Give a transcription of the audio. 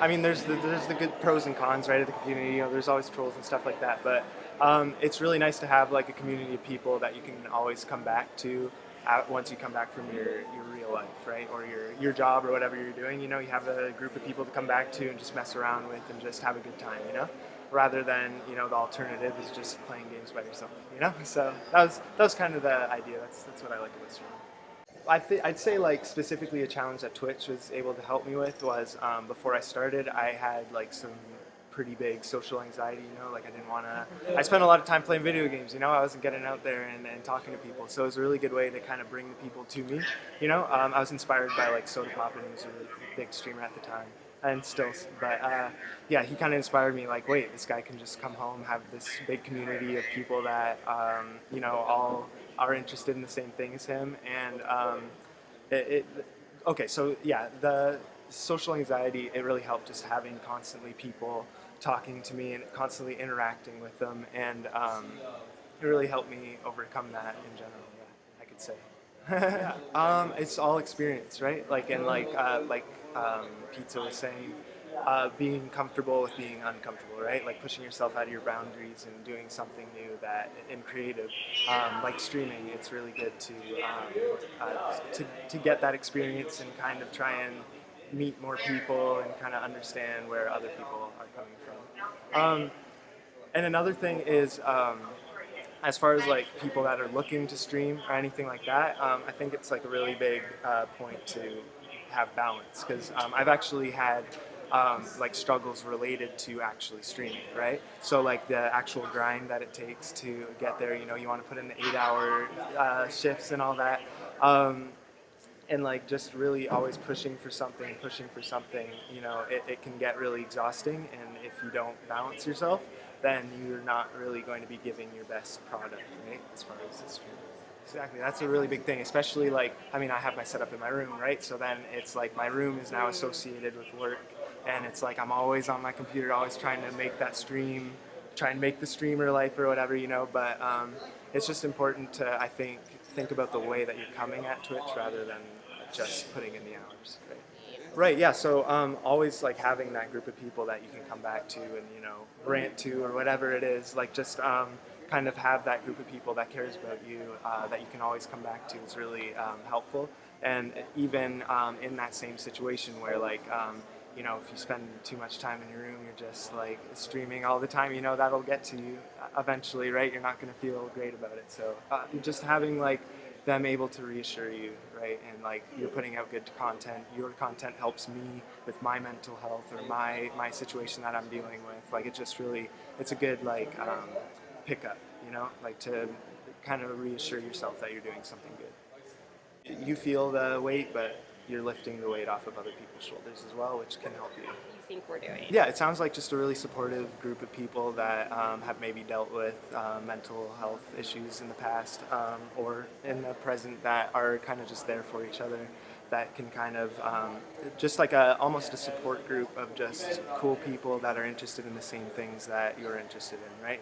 I mean, there's the good pros and cons, right, of the community. You know, there's always trolls and stuff like that, but it's really nice to have like a community of people that you can always come back to once you come back from your real life, right, or your job or whatever you're doing. You know, you have a group of people to come back to and just mess around with and just have a good time. You know, rather than the alternative is just playing games by yourself. You know, so that was kind of the idea. That's what I like about streaming. I'd say like specifically a challenge that Twitch was able to help me with was before I started, I had like some pretty big social anxiety. You know, like I didn't want to. I spent a lot of time playing video games. You know, I wasn't getting out there and talking to people. So it was a really good way to kind of bring the people to me. You know, I was inspired by like Soda Poppin, who was a big streamer at the time. And still, but yeah, he kind of inspired me. Like, wait, this guy can just come home, have this big community of people that all are interested in the same thing as him, and okay, so yeah, the social anxiety, it really helped just having constantly people talking to me and constantly interacting with them, and it really helped me overcome that in general. Yeah, I could say. It's all experience, right? Pizza was saying, being comfortable with being uncomfortable, right? Like pushing yourself out of your boundaries and doing something new that and creative, like streaming. It's really good to get that experience and kind of try and meet more people and kind of understand where other people are coming from. And another thing is, as far as like people that are looking to stream or anything like that, I think it's like a really big point to have balance, because I've actually had like struggles related to actually streaming, right? So like the actual grind that it takes to get there. You know, you want to put in the 8-hour shifts and all that. And like just really always pushing for something, it can get really exhausting. And if you don't balance yourself, then you're not really going to be giving your best product, right? As far as the stream. Exactly, that's a really big thing, especially like, I mean, I have my setup in my room, right? So then it's like my room is now associated with work, and it's like I'm always on my computer, always trying to make that stream, try and make the streamer life or whatever, but it's just important to, I think about the way that you're coming at Twitch rather than just putting in the hours, right? Right, yeah. So always like having that group of people that you can come back to and rant to or whatever it is, like just kind of have that group of people that cares about you, that you can always come back to is really helpful. And even in that same situation where like if you spend too much time in your room, you're just like streaming all the time, that'll get to you eventually, right? You're not going to feel great about it. So just having like them able to reassure you, right? And like you're putting out good content. Your content helps me with my mental health or my situation that I'm dealing with. Like it's a good like pickup, like to kind of reassure yourself that you're doing something good. You feel the weight, but you're lifting the weight off of other people's shoulders as well, which can help you. You think we're doing? Yeah, it sounds like just a really supportive group of people that have maybe dealt with mental health issues in the past or in the present, that are kind of just there for each other, that can kind of just like almost a support group of just cool people that are interested in the same things that you're interested in, right?